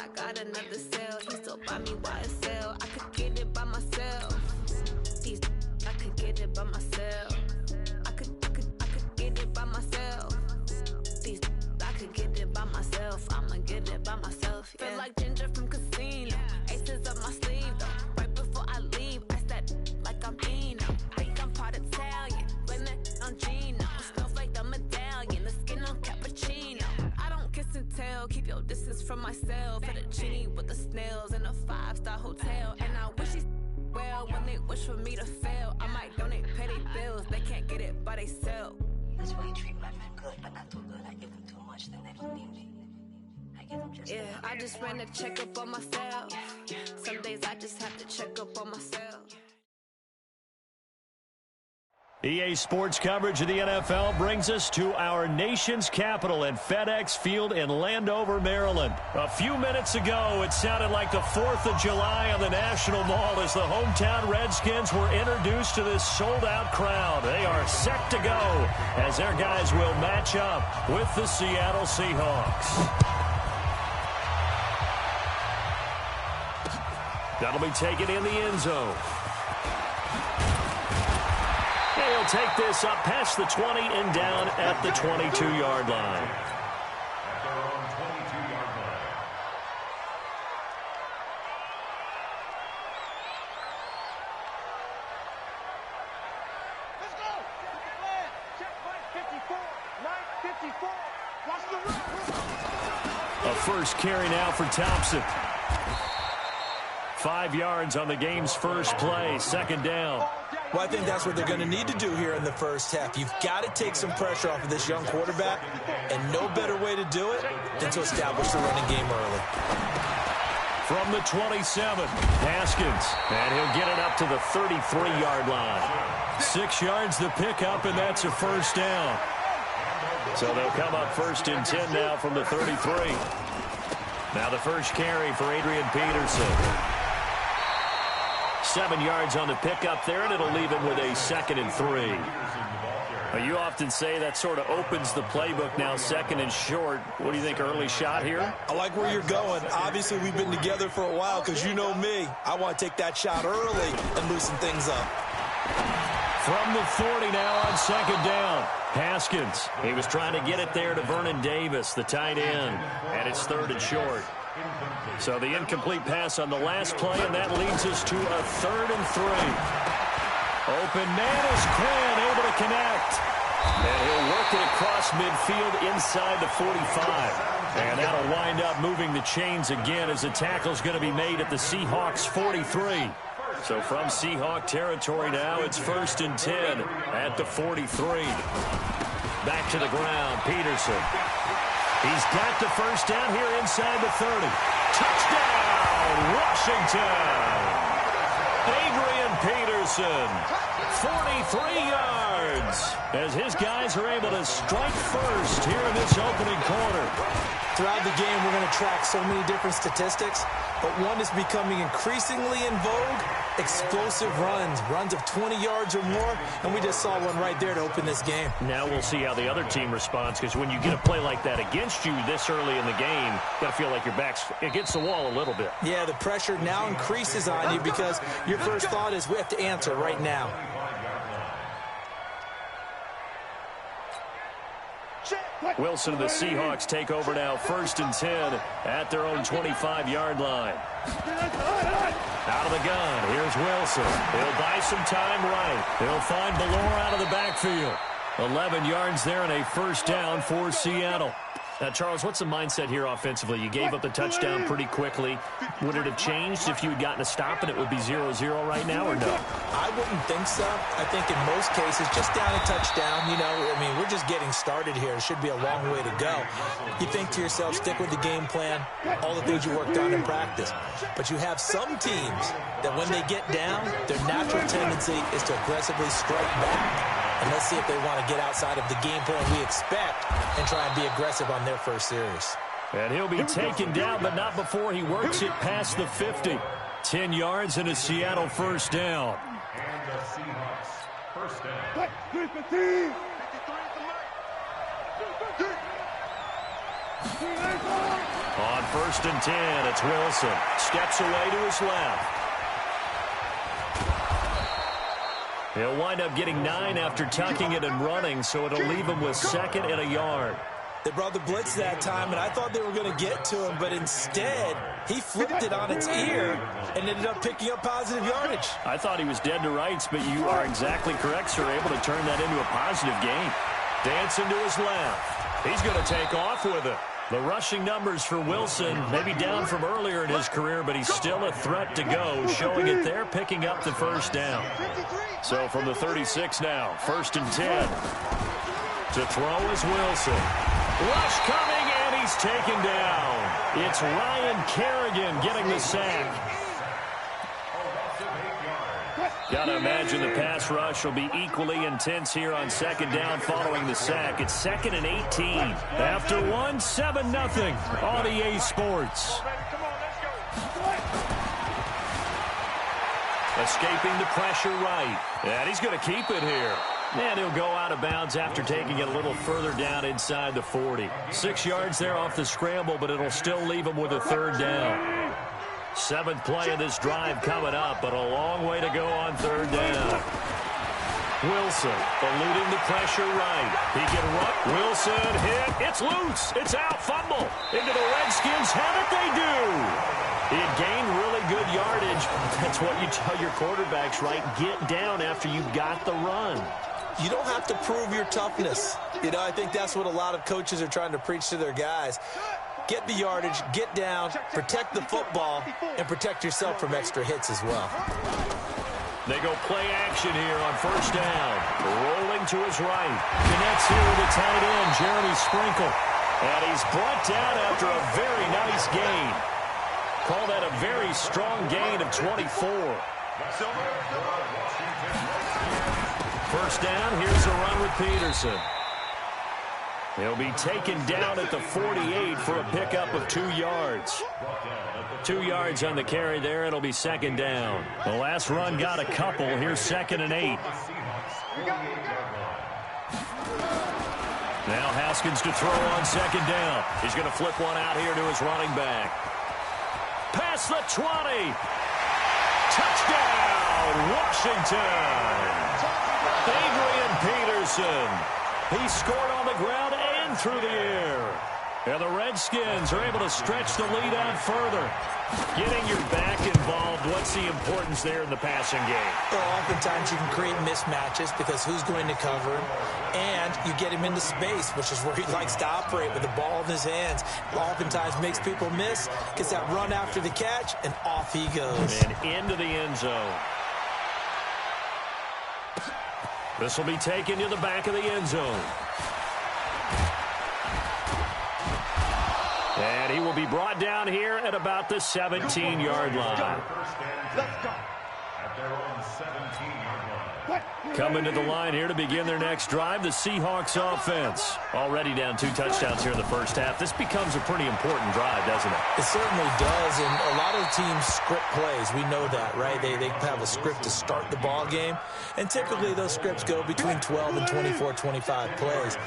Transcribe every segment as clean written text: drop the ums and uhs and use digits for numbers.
I got another cell. He still buy me YSL. I could get it by myself. I could get it by myself. I could get it by myself. I could get it by myself. I'ma get it by myself. Yeah. Feel like Ginger from Casino. Aces up my sleeve though. Right before I leave, I step like I'm Dino. Think I'm part Italian. Blame it on Gino. Smells like the medallion. The skin on cappuccino. I don't kiss and tell. Keep your distance from myself. Fettuccine with the snails in a 5-star hotel. And I wish he's well when they wish for me to fail. I might donate petty bills. They can't get it by themselves. That's why you treat my men good, but not too good. I give them too much, then they don't need me. I give them just yeah, I just ran a checkup on myself. Some days I just have to check up on myself. EA Sports coverage of the NFL brings us to our nation's capital at FedEx Field in Landover, Maryland. A few minutes ago, it sounded like the 4th of July on the National Mall as the hometown Redskins were introduced to this sold-out crowd. They are set to go as their guys will match up with the Seattle Seahawks. That'll be taken in the end zone. He'll take this up past the 20 and down at the 22-yard line. Let's go. Check right 54. Right 54. Watch the run. A first carry now for Thompson. 5 yards on the game's first play, second down. Well, I think that's what they're going to need to do here in the first half. You've got to take some pressure off of this young quarterback, and no better way to do it than to establish the running game early. From the 27, Haskins, and he'll get it up to the 33-yard line. 6 yards the pickup, and that's a first down. So they'll come up first and 10 now from the 33. Now the first carry for Adrian Peterson. 7 yards on the pickup there, and it'll leave him with a 2nd and 3. Well, you often say that sort of opens the playbook now, 2nd and short. What do you think, early shot here? I like where you're going. Obviously, we've been together for a while because you know me. I want to take that shot early and loosen things up. From the 40 now on 2nd down. Haskins, he was trying to get it there to Vernon Davis, the tight end, and it's 3rd and short. So the incomplete pass on the last play, and that leads us to a 3rd and 3. Open man is Quinn, able to connect. And he'll work it across midfield inside the 45. And that'll wind up moving the chains again as the tackle's going to be made at the Seahawks 43. So from Seahawk territory now, it's 1st and 10 at the 43. Back to the ground, Peterson. He's got the first down here inside the 30. Touchdown, Washington! Adrian Peterson, 43 yards, as his guys are able to strike first here in this opening quarter. Throughout the game, we're going to track so many different statistics, but one is becoming increasingly in vogue: explosive runs of 20 yards or more, and we just saw one right there to open this game. Now we'll see how the other team responds, because when you get a play like that against you this early in the game, you got to feel like your back's against the wall a little bit. Yeah, the pressure now increases on you because your first thought is we have to answer right now. Wilson and the Seahawks take over now, 1st and 10 at their own 25-yard line. Out of the gun, here's Wilson. He'll buy some time right. He'll find Ballore out of the backfield. 11 yards there and a first down for Seattle. Now, Charles, what's the mindset here offensively? You gave up the touchdown pretty quickly. Would it have changed if you had gotten a stop and it would be 0-0 right now, or no? I wouldn't think so. I think in most cases, just down a touchdown, we're just getting started here. It should be a long way to go. You think to yourself, stick with the game plan, all the things you worked on in practice. But you have some teams that when they get down, their natural tendency is to aggressively strike back. And let's see if they want to get outside of the game plan we expect and try and be aggressive on their first series. And he'll be taken down, but not before he works it past the 50. 10 yards and a Seattle first down. And the Seahawks first down. On 1st and 10, it's Wilson. Steps away to his left. He'll wind up getting 9 after tucking it and running, so it'll leave him with 2nd and a yard. They brought the blitz that time, and I thought they were going to get to him, but instead, he flipped it on its ear and ended up picking up positive yardage. I thought he was dead to rights, but you are exactly correct, sir, able to turn that into a positive gain. Dancing to his left. He's going to take off with it. The rushing numbers for Wilson, maybe down from earlier in his career, but he's still a threat to go, showing it there, picking up the first down. So from the 36 now, 1st and 10. To throw is Wilson. Rush coming, and he's taken down. It's Ryan Kerrigan getting the sack. Got to imagine the pass rush will be equally intense here on 2nd down following the sack. It's 2nd and 18. After 1, 7-0 on EA Sports. Escaping the pressure right. And he's going to keep it here. And he'll go out of bounds after taking it a little further down inside the 40. 6 yards there off the scramble, but it'll still leave him with a 3rd down. 7th play of this drive coming up, but a long way to go on 3rd down. Wilson eluding the pressure right. He can run. Wilson hit. It's loose. It's out. Fumble. Into the Redskins. Have it. They do. He had gained really good yardage. That's what you tell your quarterbacks, right? Get down after you've got the run. You don't have to prove your toughness. You know, I think that's what a lot of coaches are trying to preach to their guys. Get the yardage, get down, protect the football, and protect yourself from extra hits as well. They go play action here on 1st down. Rolling to his right. Connects here with the tight end, Jeremy Sprinkle. And he's brought down after a very nice gain. Call that a very strong gain of 24. 1st down, here's a run with Peterson. He'll be taken down at the 48 for a pickup of 2 yards. 2 yards on the carry there. It'll be 2nd down. The last run got a couple. Here's 2nd and 8. Now Haskins to throw on 2nd down. He's going to flip one out here to his running back. Past the 20. Touchdown, Washington. Adrian Peterson. He scored on the ground and through the air. And the Redskins are able to stretch the lead out further. Getting your back involved, what's the importance there in the passing game? Well, oftentimes you can create mismatches because who's going to cover him, and you get him into space, which is where he likes to operate with the ball in his hands. Oftentimes makes people miss, gets that run after the catch, and off he goes. And into the end zone. This will be taken to the back of the end zone. And he will be brought down here at about the 17-yard line. Coming to the line here to begin their next drive, the Seahawks offense. Already down 2 touchdowns here in the first half. This becomes a pretty important drive, doesn't it? It certainly does, and a lot of teams script plays. We know that, right? They have a script to start the ball game, and typically those scripts go between 12 and 24, 25 plays.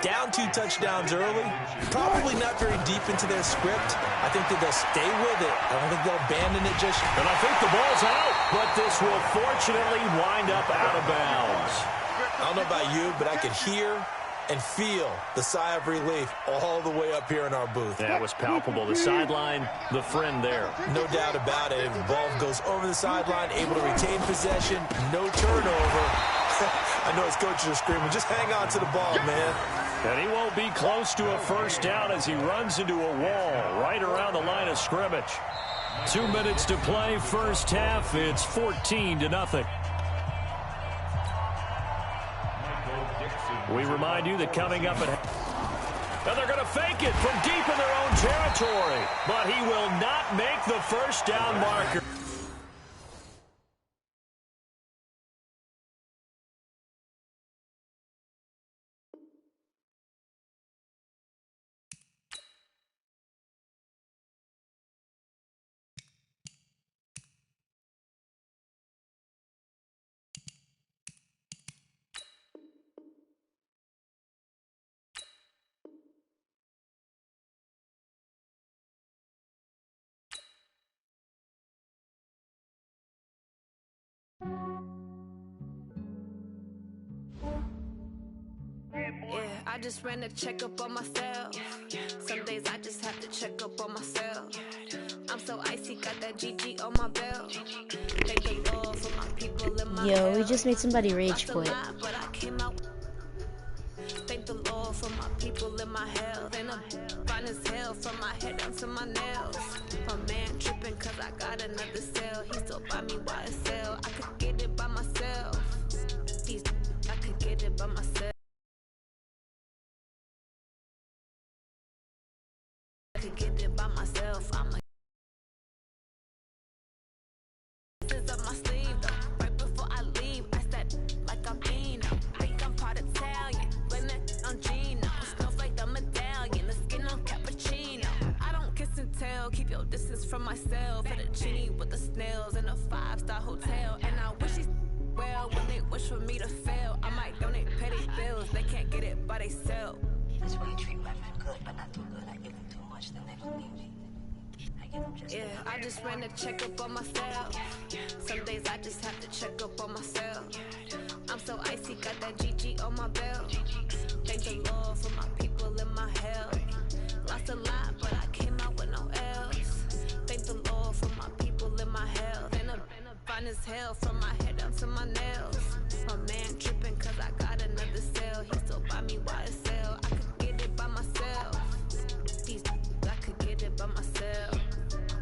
Down 2 touchdowns early, probably not very deep into their script. I think that they'll stay with it. I don't think they'll abandon it just yet. And I think the ball's out, but this will fortunately wind up out of bounds. I don't know about you, but I could hear and feel the sigh of relief all the way up here in our booth. That was palpable. The sideline, the friend there. No doubt about it. If the ball goes over the sideline, able to retain possession, no turnover. I know his coaches are screaming, just hang on to the ball, man. And he won't be close to a first down as he runs into a wall right around the line of scrimmage. 2 minutes to play, first half. It's 14-0. We remind you that coming up at... And they're going to fake it from deep in their own territory. But he will not make the first down marker. I just ran a checkup on myself. Some days I just have to check up on myself. I'm so icy, got that GG on my belt. Thank the Lord for my people in my Yo, we just made somebody rage quit. But I came out. Thank the Lord for my people in my health. And I'm fine as hell from my head down to my nails. My man tripping cause I got another cell. He still buy me YSL. I could get it by myself. I could get it by myself. I could get it by myself. I'm like, this is up my sleeve though. Right before I leave, I said like I'm Dino. Think I'm part Italian. Blame that on Gino. Smells like the medallion. The skin on cappuccino. I don't kiss and tell. Keep your distance from myself. At a genie with the snails in a 5-star hotel. And I wish he's well when they wish for me to fail. I might donate petty bills. They can't get it by themselves. That's why you treat women good, but not too good. I give them too much, then they don't need me. I give them just enough. I just ran a checkup on myself. Some days I just have to check up on myself. I'm so icy, got that GG on my belt. Thank the Lord for my people in my health. Lost a lot, but I came out with no else. Thank the Lord for my people in my health. And I'm fine as hell from my head down to my nails. My man tripping cause I got another cell. He still buy me YSL. I could get it by myself. I could get it by myself.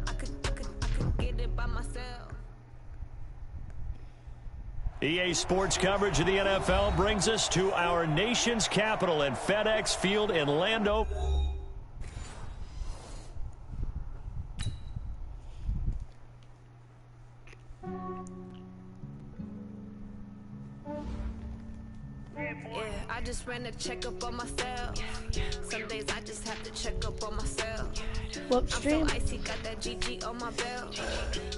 I could get it by myself. EA Sports coverage of the NFL brings us to our nation's capital at FedEx Field in Orlando. I just ran a checkup on myself. Some days I just have to check up on myself. Whoop stream. I'm so icy, got that GG on my belt.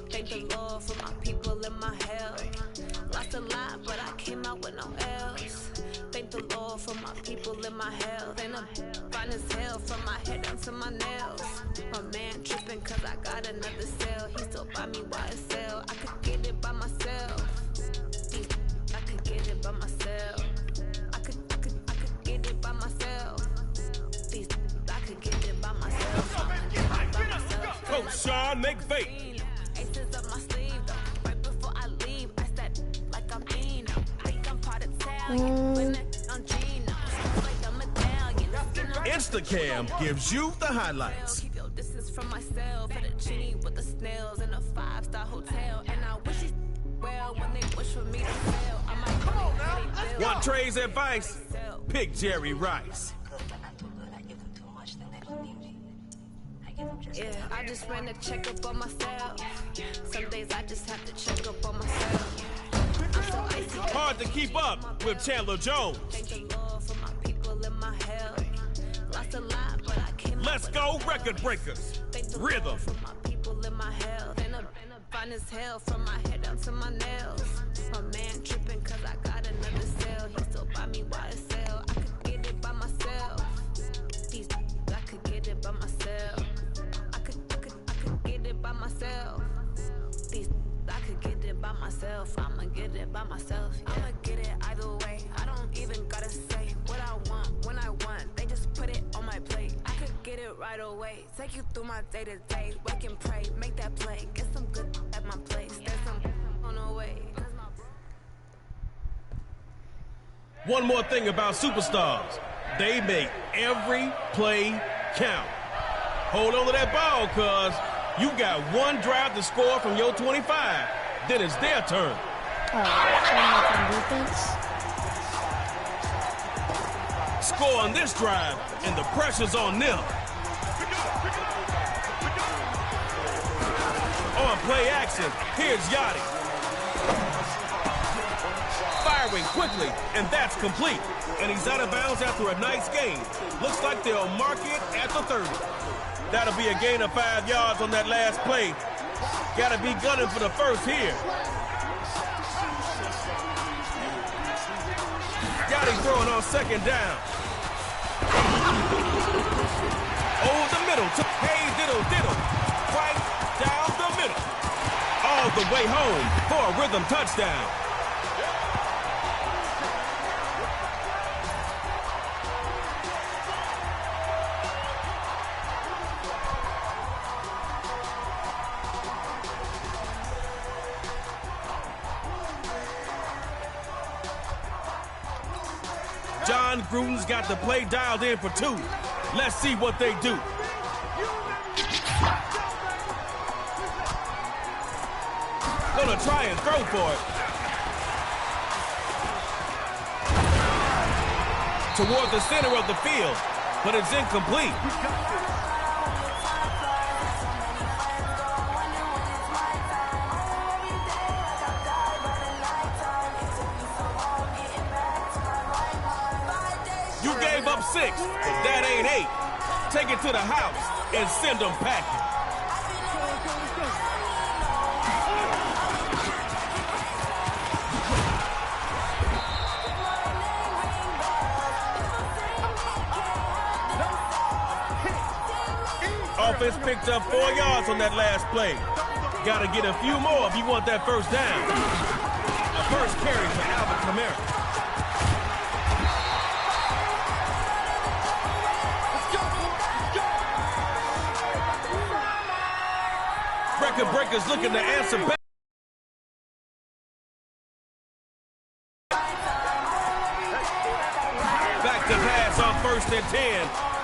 Thank the Lord for my people in my health. Lost a lot, but I came out with no else. Thank the Lord for my people in my health. And I'm fine as hell from my head down to my nails. My man tripping cause I got another cell. He still buy me YSL. I could get it by myself. I could get it by myself. I could get it by myself. I could get it by myself. Coach Sean McVay. Aces up my sleeve though. Right before I leave, I said like I'm Dino. Think I'm part Italian. Blame that on Gino. Smells like the medallion. Instacam gives you the highlights. Keep your distance from myself. At a genie with the snails in a 5-star hotel. And I wish he's well when they wish for me to fail. I might come on now. Want Trey's advice? Pick Jerry Rice. Good, but not too good. I give them too much, then they don't need me. I give them just enough. I just ran a checkup on myself. Some days I just have to check up on myself. I'm so icy. Hard to keep up with Chandler Jones. Thank the Lord for my people in my health. Lost a lot, but I came Let's go, Record Breakers. Rhythm. for my people in my health. And I'm fine as hell from my head down to my nails. My man tripping cause I got another cell. He still buy me YSL. I could get it by myself. I could get it by myself. I could get it by myself. I could get it by myself. I'ma get it by myself. Yeah. I'ma get it either way. I don't even gotta say what I want when I want. They just put it on my plate. I could get it right away. Take you through my day to day. Wake and pray, make that play. Get some good at my place. There's some on the way. One more thing about superstars. They make every play count. Hold on to that ball, cuz you got one drive to score from your 25. Then it's their turn. Defense. Score on this drive, and the pressure's on them. On play action, here's Yachty. Firing quickly, and that's complete. And he's out of bounds after a nice gain. Looks like they'll mark it at the 30. That'll be a gain of 5 yards on that last play. Gotta be gunning for the first here. Yachty throwing on second down. Over the middle to hey diddle diddle. Right down the middle. All the way home for a rhythm touchdown. John Gruden's got the play dialed in for 2. Let's see what they do. Gonna try and throw for it. Toward the center of the field, but it's incomplete. You gave up 6, but that ain't 8. Take it to the house and send them packing. Offense picked up 4 yards on that last play. Got to get a few more if you want that first down. A first carry for Alvin Kamara. Record breakers looking to answer back. Back to pass on 1st and 10.